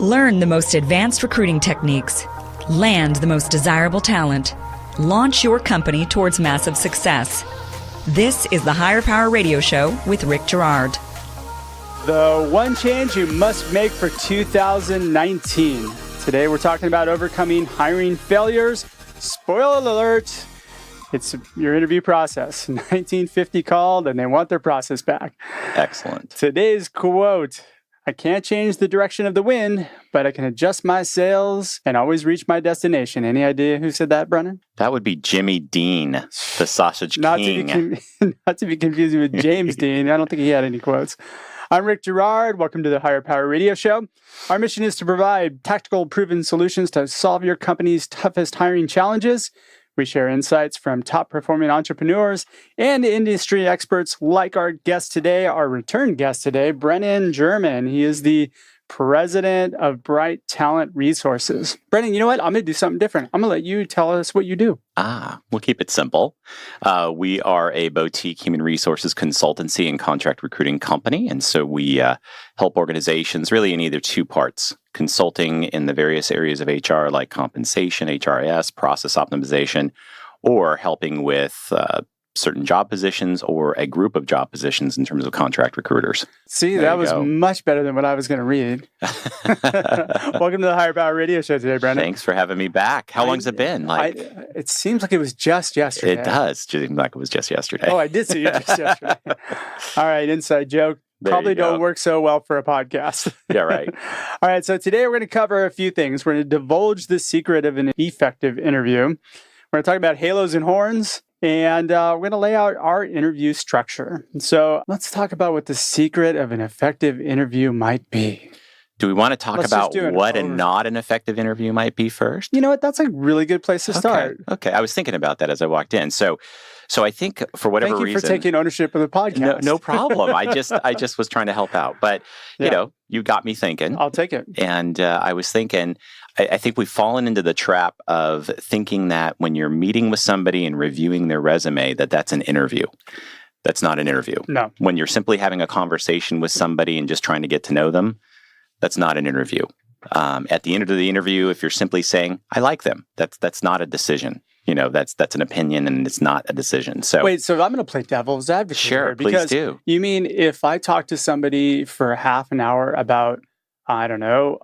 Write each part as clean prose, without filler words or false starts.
Learn the most advanced recruiting techniques. Land the most desirable talent. Launch your company towards massive success. This is the Higher Power Radio Show with Rick Girard. The one change you must make for 2019. Today we're talking about overcoming hiring failures. Spoiler alert, it's your interview process. 1950 called and they want their process back. Excellent. Today's quote: I can't change the direction of the wind, but I can adjust my sails and always reach my destination. Any idea who said that, Brenan? That would be Jimmy Dean, the Sausage King. Not to be confused with James Dean. I don't think he had any quotes. I'm Rick Girard. Welcome to the Higher Power Radio Show. Our mission is to provide tactical, proven solutions to solve your company's toughest hiring challenges. We share insights from top-performing entrepreneurs and industry experts like our guest today, our return guest today, Brenan German. He is the president of Bright Talent Resources. Brenan, you know what? I'm going to do something different. I'm going to let you tell us what you do. We'll keep it simple. We are a boutique human resources consultancy and contract recruiting company. And so we help organizations really in either two parts: consulting in the various areas of HR like compensation, HRIS, process optimization, or helping with certain job positions or a group of job positions in terms of contract recruiters. See, that was much better than what I was going to read. Welcome to the Higher Power Radio Show today, Brenan. Thanks for having me back. How long's it been? It seems like it was just yesterday. It does seem like it was just yesterday. Oh, I did see you just yesterday. All right, inside joke. Probably don't work so well for a podcast. Yeah, right. All right, so today we're going to cover a few things. We're going to divulge the secret of an effective interview. We're going to talk about halos and horns. And we're going to lay out our interview structure. So let's talk about what the secret of an effective interview might be. Do we want to talk about what not an effective interview might be first? You know what? That's a really good place to start. Okay. I was thinking about that as I walked in. So I think for whatever reason... Thank you for taking ownership of the podcast. No problem. I just was trying to help out. But, you know, you got me thinking. I'll take it. And I was thinking... I think we've fallen into the trap of thinking that when you're meeting with somebody and reviewing their resume, that's an interview. That's not an interview. No. When you're simply having a conversation with somebody and just trying to get to know them, that's not an interview. At the end of the interview, if you're simply saying, I like them, that's not a decision. You know, that's an opinion and it's not a decision. So wait, so I'm going to play devil's advocate. Sure, because please do. You mean if I talk to somebody for half an hour about, I don't know,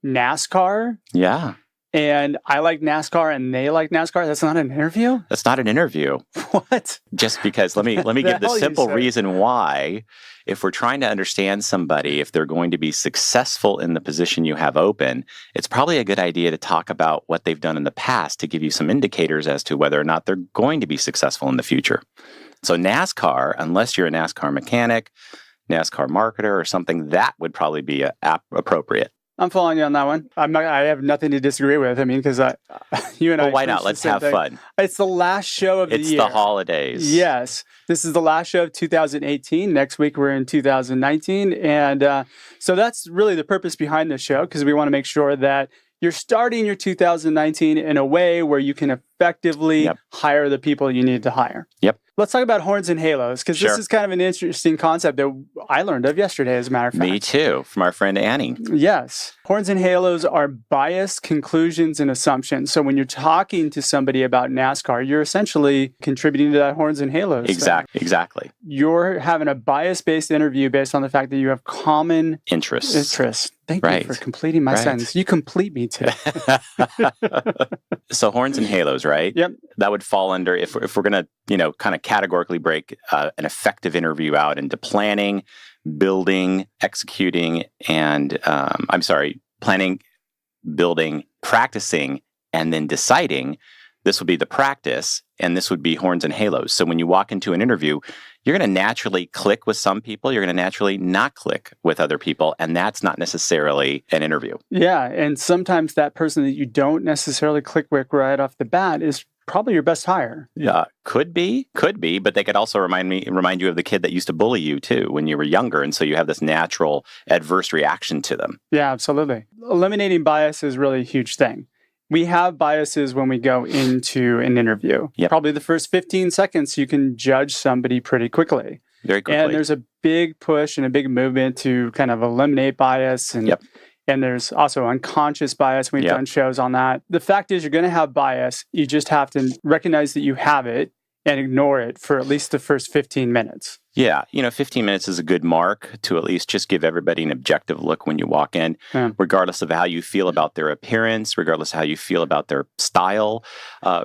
NASCAR? Yeah. And I like NASCAR and they like NASCAR, that's not an interview? That's not an interview. What? Just because, let me give the simple reason why. If we're trying to understand somebody, if they're going to be successful in the position you have open, it's probably a good idea to talk about what they've done in the past to give you some indicators as to whether or not they're going to be successful in the future. So NASCAR, unless you're a NASCAR mechanic, NASCAR marketer or something, that would probably be appropriate. I'm following you on that one. I have nothing to disagree with. I mean, because you and I... Well, why not? Let's have fun. It's the last show of the year. It's the holidays. Yes. This is the last show of 2018. Next week, we're in 2019. And so that's really the purpose behind this show, because we want to make sure that you're starting your 2019 in a way where you can effectively hire the people you need to hire. Yep. Let's talk about horns and halos, because this is kind of an interesting concept that I learned of yesterday, as a matter of fact. Me too, from our friend Annie. Yes. Horns and halos are biased conclusions and assumptions. So when you're talking to somebody about NASCAR, you're essentially contributing to that horns and halos. Exactly. You're having a bias-based interview based on the fact that you have common interests. Thank you for completing my sentence. You complete me too. So horns and halos, right? Yep. That would fall under, if we're going to, kind of categorically break an effective interview out into planning, building, executing, and planning, building, practicing, and then deciding. This would be the practice, and this would be horns and halos. So when you walk into an interview, you're going to naturally click with some people. You're going to naturally not click with other people, and that's not necessarily an interview. Yeah, and sometimes that person that you don't necessarily click with right off the bat is probably your best hire. Yeah, could be, but they could also remind you of the kid that used to bully you too when you were younger, and so you have this natural adverse reaction to them. Yeah, absolutely. Eliminating bias is really a huge thing. We have biases when we go into an interview. Yep. Probably the first 15 seconds, you can judge somebody pretty quickly. Very quickly. And there's a big push and a big movement to kind of eliminate bias and And there's also unconscious bias. We've done shows on that. The fact is, you're going to have bias. You just have to recognize that you have it and ignore it for at least the first 15 minutes. Yeah, 15 minutes is a good mark to at least just give everybody an objective look when you walk in, regardless of how you feel about their appearance, regardless of how you feel about their style.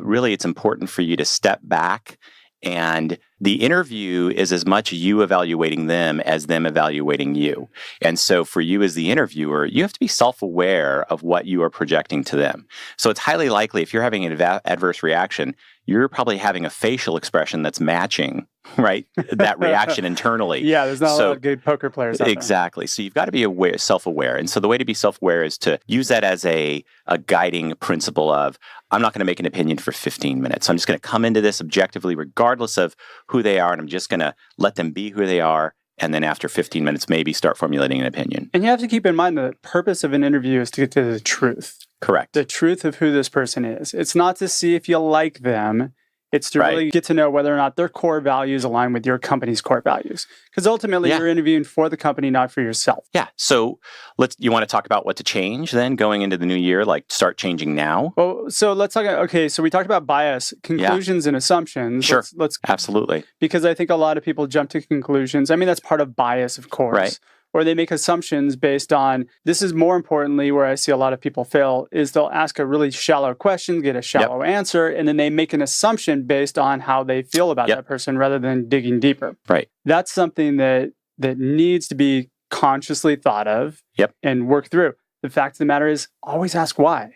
Really, it's important for you to step back. And the interview is as much you evaluating them as them evaluating you. And so for you as the interviewer, you have to be self-aware of what you are projecting to them. So it's highly likely if you're having an adverse reaction, you're probably having a facial expression that's matching, right? That reaction internally. Yeah, there's not a lot of good poker players out there. Exactly. So you've got to be self-aware. And so the way to be self-aware is to use that as a guiding principle of, I'm not going to make an opinion for 15 minutes. I'm just going to come into this objectively, regardless of who they are, and I'm just going to let them be who they are. And then after 15 minutes, maybe start formulating an opinion. And you have to keep in mind the purpose of an interview is to get to the truth. Correct. The truth of who this person is. It's not to see if you like them. It's to really get to know whether or not their core values align with your company's core values. Because ultimately, you're interviewing for the company, not for yourself. Yeah. So you want to talk about what to change then going into the new year, like start changing now? Well, so let's talk. Okay, so we talked about bias, conclusions, and assumptions. Sure. Absolutely. Because I think a lot of people jump to conclusions. I mean, that's part of bias, of course. Right. Or they make assumptions based on, this is more importantly where I see a lot of people fail, is they'll ask a really shallow question, get a shallow answer, and then they make an assumption based on how they feel about that person rather than digging deeper. Right. That's something that needs to be consciously thought of and work through. The fact of the matter is, always ask why.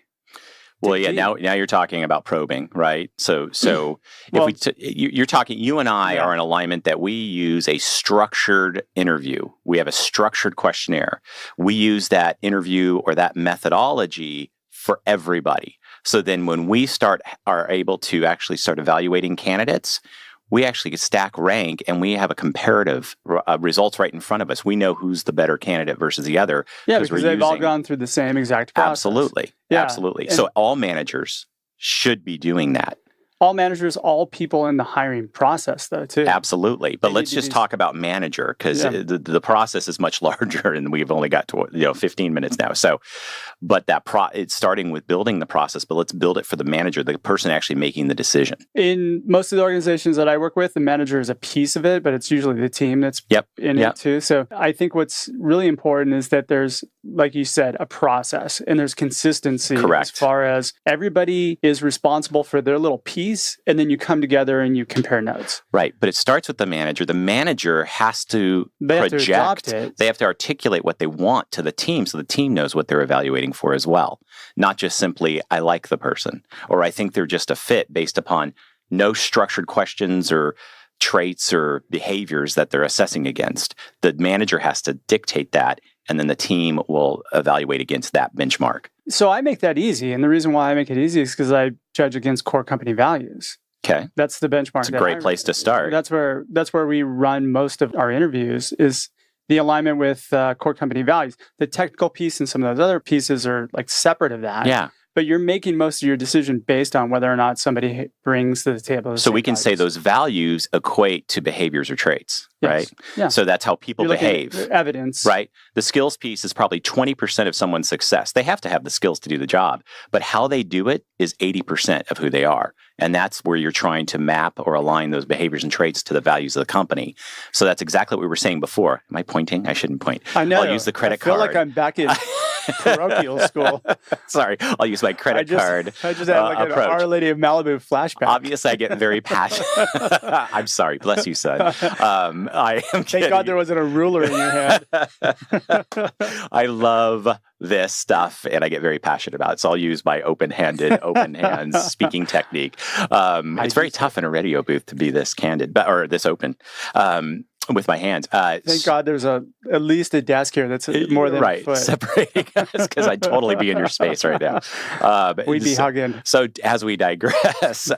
Well, now you're talking about probing, right? So if you're talking, you and I are in alignment that we use a structured interview. We have a structured questionnaire. We use that interview or that methodology for everybody. So then when we are able to actually start evaluating candidates, we actually could stack rank and we have a comparative results right in front of us. We know who's the better candidate versus the other. Yeah, because they've all gone through the same exact process. Absolutely. Yeah. Absolutely. So all managers should be doing that. All managers, all people in the hiring process, though, too. Absolutely. But let's just talk about manager because the process is much larger and we've only got to 15 minutes now. So, but it's starting with building the process, but let's build it for the manager, the person actually making the decision. In most of the organizations that I work with, the manager is a piece of it, but it's usually the team that's in it too. So I think what's really important is that there's, like you said, a process and there's consistency as far as everybody is responsible for their little piece. And then you come together and you compare notes. Right. But it starts with the manager. The manager has to project. They have to articulate what they want to the team so the team knows what they're evaluating for as well. Not just simply, I like the person or I think they're just a fit based upon no structured questions or traits or behaviors that they're assessing against. The manager has to dictate that. And then the team will evaluate against that benchmark. So I make that easy. And the reason why I make it easy is because I judge against core company values. Okay. That's the benchmark. It's a great place to start. That's where we run most of our interviews is the alignment with core company values. The technical piece and some of those other pieces are like separate of that. Yeah. But you're making most of your decision based on whether or not somebody brings to the table. So we can say those values equate to behaviors or traits, right? Yeah. So that's how people behave. Evidence. Right. The skills piece is probably 20% of someone's success. They have to have the skills to do the job, but how they do it is 80% of who they are. And that's where you're trying to map or align those behaviors and traits to the values of the company. So that's exactly what we were saying before. Am I pointing? I shouldn't point. I know. I'll use the credit card. I feel like I'm back in parochial school. Sorry. I'll use my credit card. I just had like an Our Lady of Malibu flashback. Obviously, I get very passionate. I'm sorry. Bless you, son. I am Thank God there wasn't a ruler in your hand. I love this stuff and I get very passionate about it. So I'll use my open hands speaking technique. It's very tough in a radio booth to be this candid or this open. With my hands. Thank God there's at least a desk here that's more than a foot. Separating us because I'd totally be in your space right now. We'd be hugging. So as we digress,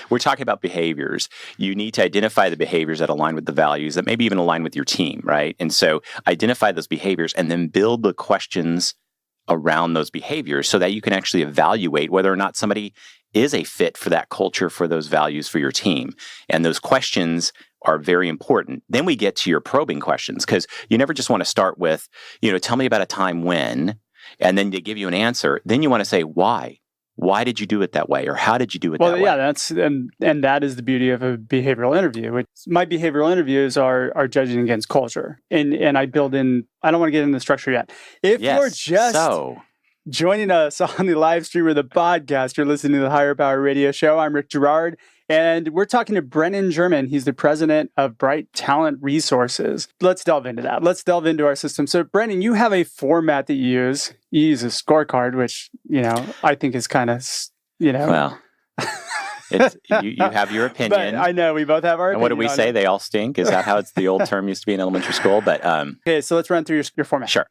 we're talking about behaviors. You need to identify the behaviors that align with the values that maybe even align with your team, right? And so identify those behaviors and then build the questions around those behaviors so that you can actually evaluate whether or not somebody is a fit for that culture, for those values, for your team. And those questions are very important. Then we get to your probing questions because you never just want to start with, tell me about a time when, and then they give you an answer, then you want to say, why? Why did you do it that way? Or how did you do it that way? Well, yeah, that's and that is the beauty of a behavioral interview. My behavioral interviews are judging against culture. And I build in, I don't want to get into the structure yet. If you're just joining us on the live stream or the podcast, you're listening to the Higher Power Radio Show. I'm Rick Girard, and we're talking to Brenan German. He's the president of Bright Talent Resources. Let's delve into that. Let's delve into our system. So, Brenan, you have a format that you use. You use a scorecard, which, I think is kind of, Well, you have your opinion. But I know we both have our opinion. And what do we say? They all stink? Is that how it's the old term used to be in elementary school? But okay, so let's run through your format. Sure.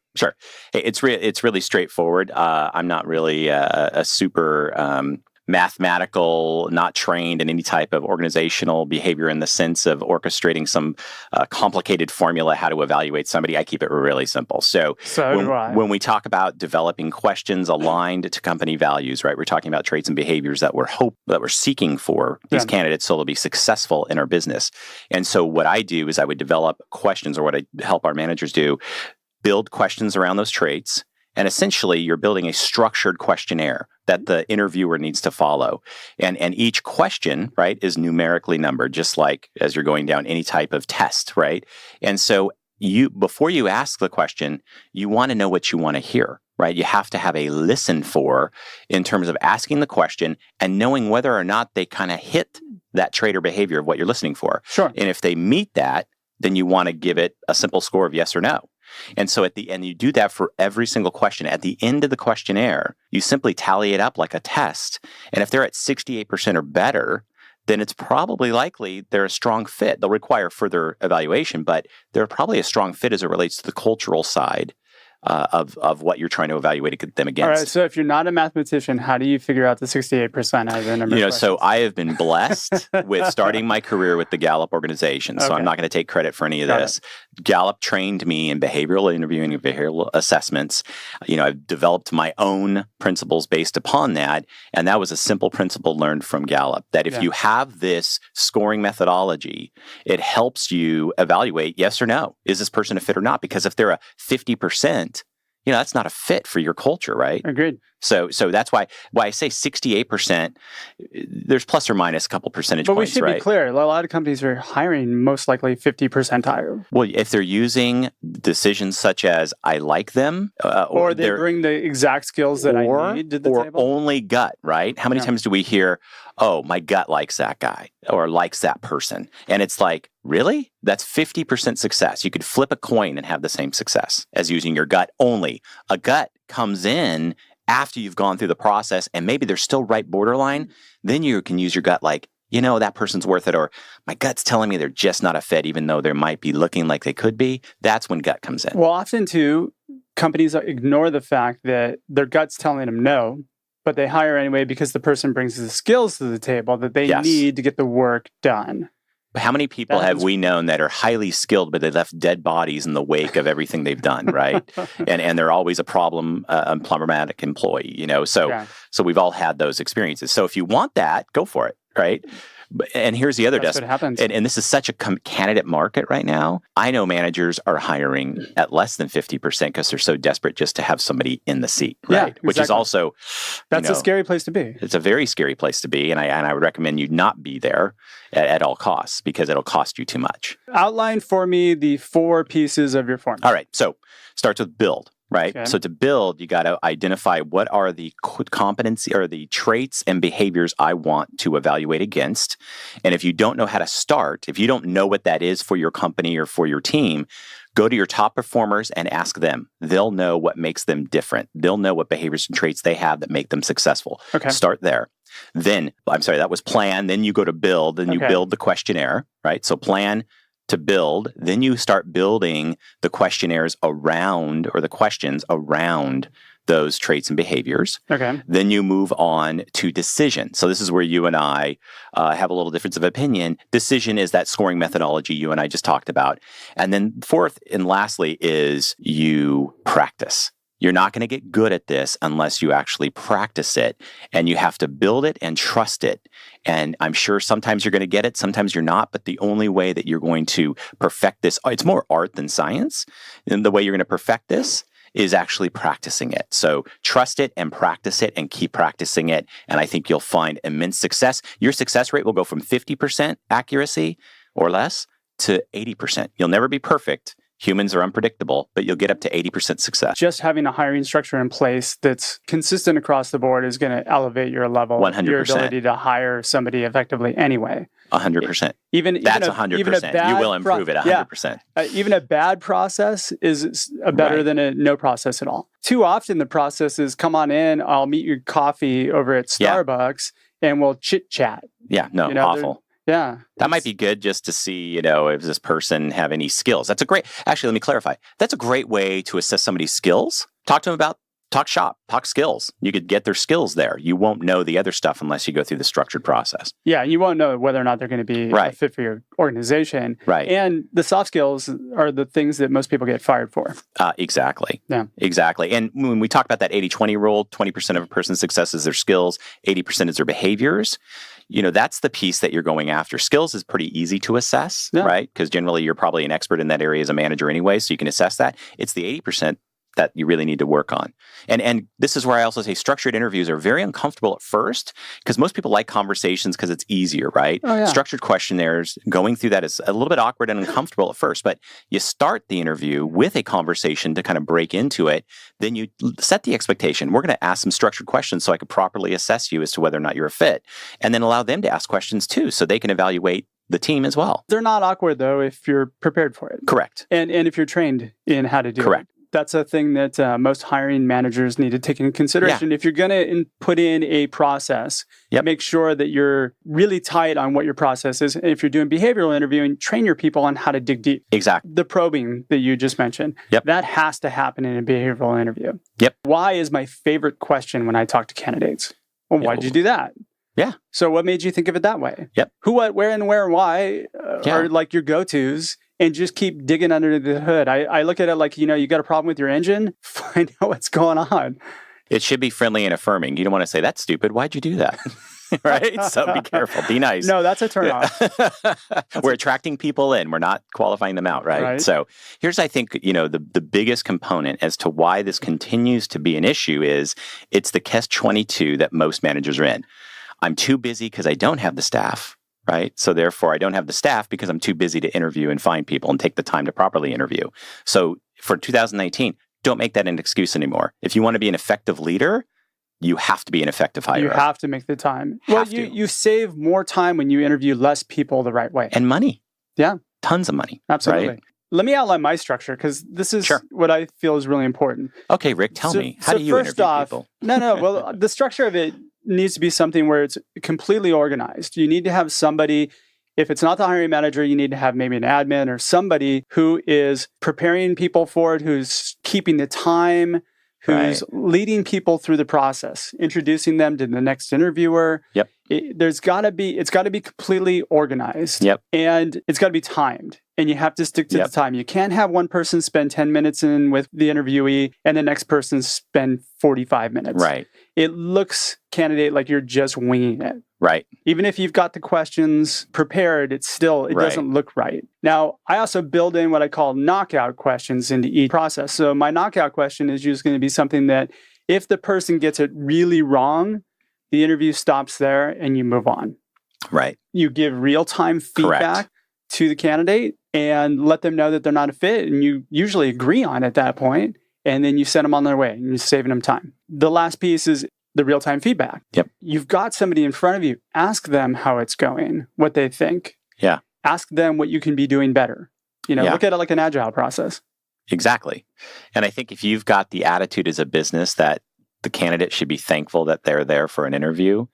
It's really straightforward. I'm not really a super mathematical, not trained in any type of organizational behavior in the sense of orchestrating some complicated formula how to evaluate somebody. I keep it really simple. So when we talk about developing questions aligned to company values, right, we're talking about traits and behaviors that we're seeking for these candidates so they'll be successful in our business. And so what I do is I would develop questions, or what I help our managers do, build questions around those traits. And essentially, you're building a structured questionnaire that the interviewer needs to follow. And each question, right, is numerically numbered, just like as you're going down any type of test, right? And so before you ask the question, you want to know what you want to hear, right? You have to have a listen for in terms of asking the question and knowing whether or not they kind of hit that trait or behavior of what you're listening for. Sure. And if they meet that, then you want to give it a simple score of yes or no. And so at the end, you do that for every single question. At the end of the questionnaire, you simply tally it up like a test. And if they're at 68% or better, then it's probably likely they're a strong fit. They'll require further evaluation, but they're probably a strong fit as it relates to the cultural side of what you're trying to evaluate them against. All right. So if you're not a mathematician, how do you figure out the 68% out of the number? So I have been blessed with starting my career with the Gallup organization. So I'm not going to take credit for any of this. Gallup trained me in behavioral interviewing and behavioral assessments. I've developed my own principles based upon that. And that was a simple principle learned from Gallup, that if you have this scoring methodology, it helps you evaluate yes or no. Is this person a fit or not? Because if they're a 50%, that's not a fit for your culture, right? Agreed. So that's why I say 68%, there's plus or minus a couple percentage points, right? But we should be clear. A lot of companies are hiring most likely 50 percentile. Well, if they're using decisions such as I like them. or they bring the exact skills that I need to the table. Or only gut, right? How many times do we hear, oh, my gut likes that guy or likes that person? And it's like, really? That's 50% success. You could flip a coin and have the same success as using your gut only. A gut comes in after you've gone through the process and maybe they're still right borderline. Then you can use your gut like, that person's worth it, or my gut's telling me they're just not a fit, even though they might be looking like they could be. That's when gut comes in. Well, often too, companies ignore the fact that their gut's telling them no, but they hire anyway because the person brings the skills to the table that they need to get the work done. How many people have we known that are highly skilled, but they left dead bodies in the wake of everything they've done, right? and they're always a problematic employee, So we've all had those experiences. So if you want that, go for it, right? And here's the other what happens. And this is such a candidate market right now. I know managers are hiring at less than 50% because they're so desperate just to have somebody in the seat, right? Yeah, exactly. Which is also that's a scary place to be. It's a very scary place to be, and I would recommend you not be there at all costs because it'll cost you too much. Outline for me the 4 pieces of your format. All right, so starts with build. Right. Okay. So to build, you got to identify what are the competency or the traits and behaviors I want to evaluate against. And if you don't know how to start, if you don't know what that is for your company or for your team, go to your top performers and ask them. They'll know what makes them different. They'll know what behaviors and traits they have that make them successful. Okay. Start there. Then, that was plan. Then you go to build, then you build the questionnaire, right? So plan to build, then you start building the questionnaires around, or the questions around those traits and behaviors. Okay. Then you move on to decision. So this is where you and I have a little difference of opinion. Decision is that scoring methodology you and I just talked about. And then fourth and lastly is you practice. You're not going to get good at this unless you actually practice it, and you have to build it and trust it. And I'm sure sometimes you're going to get it, sometimes you're not, but the only way that you're going to perfect this, it's more art than science, and the way you're going to perfect this is actually practicing it. So trust it and practice it and keep practicing it. And I think you'll find immense success. Your success rate will go from 50% accuracy or less to 80%. You'll never be perfect. Humans are unpredictable, but you'll get up to 80% success. Just having a hiring structure in place that's consistent across the board is going to elevate your level, 100%. Your ability to hire somebody effectively anyway. 100%. That's 100%. You will improve it 100%. Even a bad process is better than a no process at all. Too often the process is, come on in, I'll meet you coffee over at Starbucks and we'll chit chat. Yeah, no, awful. Yeah. That might be good just to see, if this person have any skills. Actually, let me clarify. That's a great way to assess somebody's skills. Talk to them about, talk shop, talk skills. You could get their skills there. You won't know the other stuff unless you go through the structured process. Yeah, you won't know whether or not they're going to be a fit for your organization. Right. And the soft skills are the things that most people get fired for. Exactly. Yeah. Exactly. And when we talk about that 80-20 rule, 20% of a person's success is their skills, 80% is their behaviors. That's the piece that you're going after. Skills is pretty easy to assess, right? Because generally you're probably an expert in that area as a manager anyway, so you can assess that. It's the 80% that you really need to work on. And this is where I also say structured interviews are very uncomfortable at first because most people like conversations because it's easier, right? Oh, yeah. Structured questionnaires, going through that is a little bit awkward and uncomfortable at first, but you start the interview with a conversation to kind of break into it. Then you set the expectation. We're going to ask some structured questions so I can properly assess you as to whether or not you're a fit, and then allow them to ask questions too so they can evaluate the team as well. They're not awkward though if you're prepared for it. Correct. And if you're trained in how to do it. Correct. That's a thing that most hiring managers need to take into consideration. Yeah. If you're going to put in a process, make sure that you're really tight on what your process is. If you're doing behavioral interviewing, train your people on how to dig deep. Exactly. The probing that you just mentioned, that has to happen in a behavioral interview. Yep. Why is my favorite question when I talk to candidates? Well, why'd you do that? Yeah. So what made you think of it that way? Yep. Who, what, where, and why are like your go-tos. And just keep digging under the hood. I look at it like, you got a problem with your engine, find out what's going on. It should be friendly and affirming. You don't want to say, that's stupid. Why'd you do that? Right? So be careful. Be nice. No, that's a turnoff. We're attracting people in. We're not qualifying them out, right? So here's, I think, the biggest component as to why this continues to be an issue is it's the catch-22 that most managers are in. I'm too busy because I don't have the staff. Right. So therefore, I don't have the staff because I'm too busy to interview and find people and take the time to properly interview. So for 2019, don't make that an excuse anymore. If you want to be an effective leader, you have to be an effective hirer. You have to make the time. Well, you save more time when you interview less people the right way. And money. Yeah. Tons of money. Absolutely. Right? Let me outline my structure because this is what I feel is really important. Okay, Rick, tell me. How do you interview people? Well, the structure of it needs to be something where it's completely organized. You need to have somebody, if it's not the hiring manager, you need to have maybe an admin or somebody who is preparing people for it, who's keeping the time, who's leading people through the process, introducing them to the next interviewer. Yep. It's got to be completely organized. Yep. And it's got to be timed. And you have to stick to the time. You can't have one person spend 10 minutes in with the interviewee and the next person spend 45 minutes. Right. It looks, candidate, like you're just winging it. Right. Even if you've got the questions prepared, it doesn't look right. Now, I also build in what I call knockout questions into each process. So my knockout question is just going to be something that if the person gets it really wrong, the interview stops there and you move on. Right. You give real-time feedback to the candidate and let them know that they're not a fit. And you usually agree on at that point. And then you send them on their way and you're saving them time. The last piece is the real-time feedback. Yep. You've got somebody in front of you. Ask them how it's going, what they think. Yeah. Ask them what you can be doing better. Look at it like an agile process. Exactly. And I think if you've got the attitude as a business that the candidate should be thankful that they're there for an interview,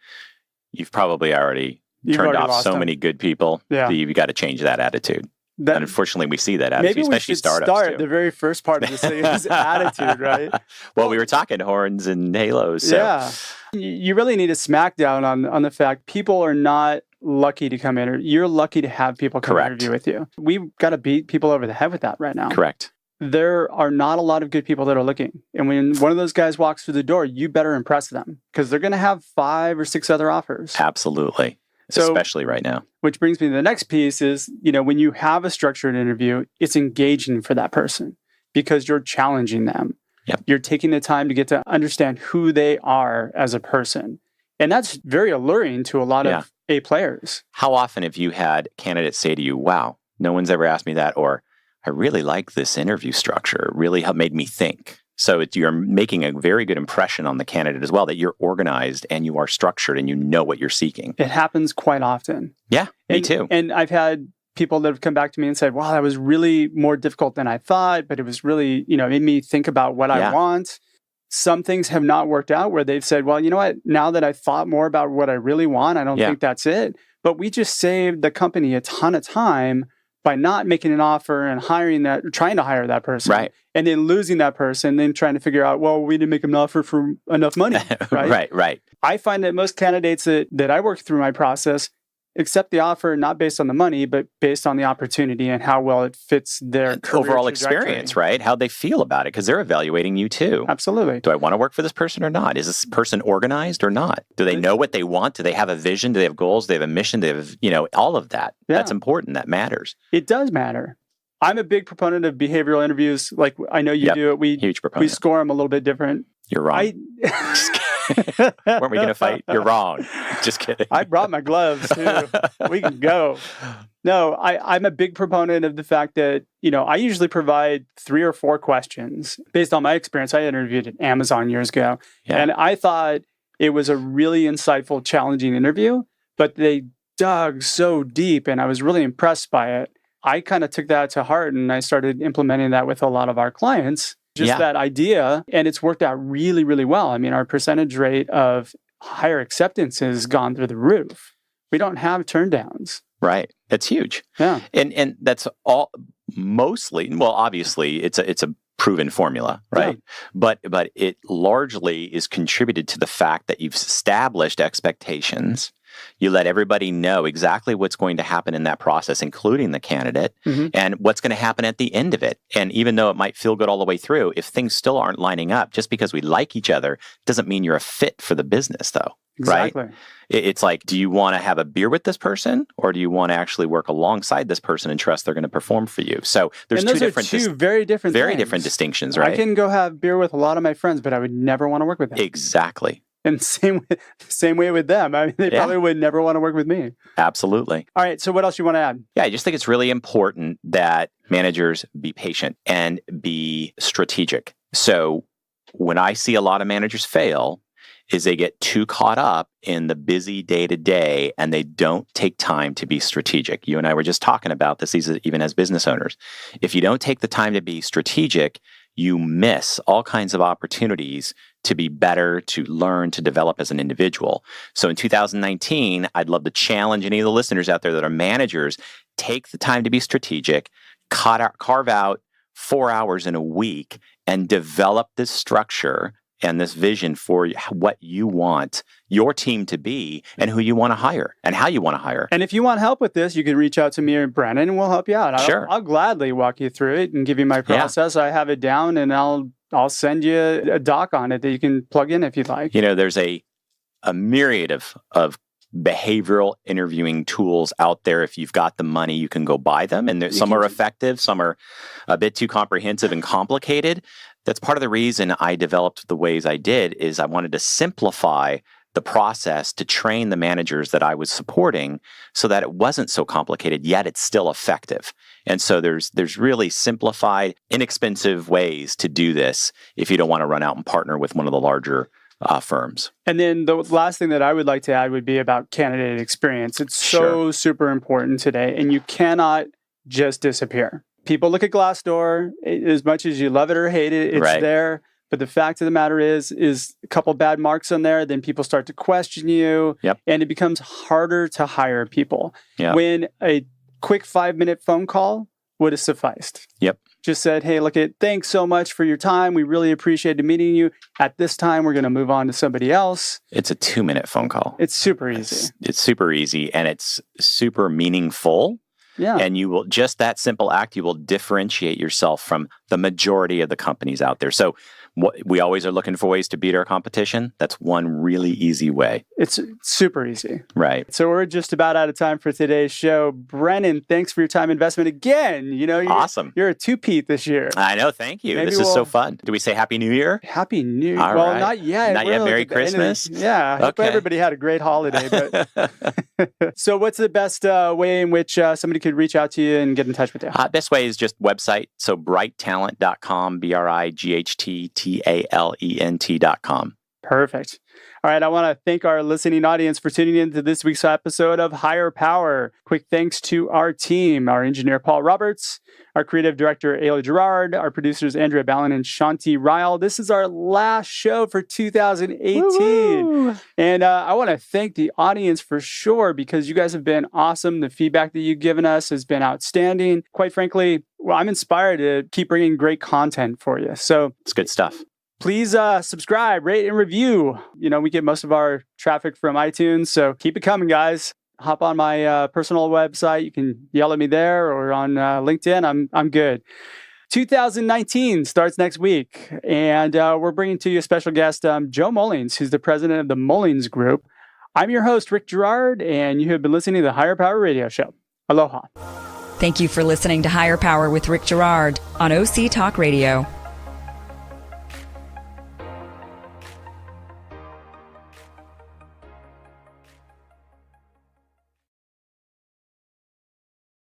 you've probably already turned off so many good people that you've got to change that attitude. And unfortunately, we see that attitude, especially startups. Maybe we should start the very first part of this thing is attitude, right? Well, we were talking horns and halos. So. Yeah. You really need a smackdown on the fact people are not lucky to come in. You're lucky to have people come interview with you. We've got to beat people over the head with that right now. Correct. There are not a lot of good people that are looking. And when one of those guys walks through the door, you better impress them because they're going to have 5 or 6 other offers. Absolutely. Especially right now. Which brings me to the next piece is, when you have a structured interview, it's engaging for that person because you're challenging them. Yep. You're taking the time to get to understand who they are as a person. And that's very alluring to a lot of A players. How often have you had candidates say to you, wow, no one's ever asked me that, or I really like this interview structure. It really made me think. So you're making a very good impression on the candidate as well, that you're organized and you are structured and you know what you're seeking. It happens quite often. Yeah, me too. And I've had people that have come back to me and said, wow, that was really more difficult than I thought, but it was really, made me think about what I want. Some things have not worked out where they've said, well, you know what, now that I've thought more about what I really want, I don't think that's it. But we just saved the company a ton of time by not making an offer and trying to hire that person. Right. And then losing that person, then trying to figure out, well, we didn't make an offer for enough money. Right. Right. I find that most candidates that I work through my process accept the offer not based on the money, but based on the opportunity and how well it fits their overall experience, right? How they feel about it, because they're evaluating you too. Absolutely. Do I want to work for this person or not? Is this person organized or not? Do they know what they want? Do they have a vision? Do they have goals? Do they have a mission? Do they have, all of that? Yeah. That's important. That matters. It does matter. I'm a big proponent of behavioral interviews. Like I know you do it. Huge proponent. We score them a little bit different. You're wrong. Weren't we going to fight? You're wrong. Just kidding. I brought my gloves too. We can go. No, I'm a big proponent of the fact that, I usually provide 3 or 4 questions. Based on my experience, I interviewed at Amazon years ago. Yeah. And I thought it was a really insightful, challenging interview, but they dug so deep and I was really impressed by it. I kind of took that to heart and I started implementing that with a lot of our clients. That idea, and it's worked out really, really well. I mean, our percentage rate of higher acceptance has gone through the roof. We don't have turndowns. Right. That's huge. Yeah. And that's all mostly, well, obviously it's a proven formula, right? Yeah. But it largely is contributed to the fact that you've established expectations. You let everybody know exactly what's going to happen in that process, including the candidate, and what's going to happen at the end of it. And even though it might feel good all the way through, if things still aren't lining up, just because we like each other doesn't mean you're a fit for the business, though. Exactly. Right? It's like, do you want to have a beer with this person, or do you want to actually work alongside this person and trust they're going to perform for you? So there's two very different distinctions, right? I can go have beer with a lot of my friends, but I would never want to work with them. Exactly. And same way with them. I mean, they probably would never want to work with me. Absolutely. All right. So what else you want to add? Yeah, I just think it's really important that managers be patient and be strategic. So when I see a lot of managers fail, is they get too caught up in the busy day-to-day and they don't take time to be strategic. You and I were just talking about this, even as business owners. If you don't take the time to be strategic, you miss all kinds of opportunities to be better, to learn, to develop as an individual. So in 2019, I'd love to challenge any of the listeners out there that are managers, take the time to be strategic, carve out 4 hours in a week and develop this structure and this vision for what you want your team to be and who you want to hire and how you want to hire. And if you want help with this, you can reach out to me or Brenan and we'll help you out. Sure. I'll gladly walk you through it and give you my process. I have it down and I'll send you a doc on it that you can plug in if you'd like. There's a myriad of behavioral interviewing tools out there. If you've got the money, you can go buy them. And some are effective, some are a bit too comprehensive and complicated. That's part of the reason I developed the ways I did is I wanted to simplify the process to train the managers that I was supporting so that it wasn't so complicated, yet it's still effective. And so there's really simplified, inexpensive ways to do this if you don't want to run out and partner with one of the larger firms. And then the last thing that I would like to add would be about candidate experience. It's so super important today, and you cannot just disappear. People look at Glassdoor, as much as you love it or hate it, it's there. But the fact of the matter is a couple bad marks on there, then people start to question you, and it becomes harder to hire people. Yep. When a quick 5-minute phone call would have sufficed. Just said, hey, thanks so much for your time. We really appreciated meeting you. At this time, we're going to move on to somebody else. It's a 2-minute phone call. It's super easy. It's super easy, and it's super meaningful. Yeah. And you will, just that simple act, you will differentiate yourself from the majority of the companies out there. So We always are looking for ways to beat our competition. That's one really easy way. It's super easy. Right. So we're just about out of time for today's show. Brenan, thanks for your time investment again. Awesome. You're a two-peat this year. I know. Thank you. Maybe This is so fun. Do we say Happy New Year? Happy New Year. All Well, right. not yet. Not yet. Merry Christmas. I hope Okay. everybody had a great holiday. But so what's the best way in which somebody could reach out to you and get in touch with you? Best way is just website. So brighttalent.com, BRIGHTTALENT.com. Perfect. All right. I want to thank our listening audience for tuning in to this week's episode of Higher Power. Quick thanks to our team, our engineer, Paul Roberts, our creative director, Ayla Gerard, our producers, Andrea Ballin and Shanti Ryle. This is our last show for 2018. Woo-hoo! And I want to thank the audience for sure, because you guys have been awesome. The feedback that you've given us has been outstanding. Quite frankly, I'm inspired to keep bringing great content for you. So it's good stuff. Please subscribe, rate, and review. We get most of our traffic from iTunes, so keep it coming, guys. Hop on my personal website. You can yell at me there, or on LinkedIn. I'm good. 2019 starts next week, and we're bringing to you a special guest, Joe Mullings, who's the president of the Mullings Group. I'm your host, Rick Gerard, and you have been listening to the Higher Power Radio Show. Aloha. Thank you for listening to Higher Power with Rick Gerard on OC Talk Radio.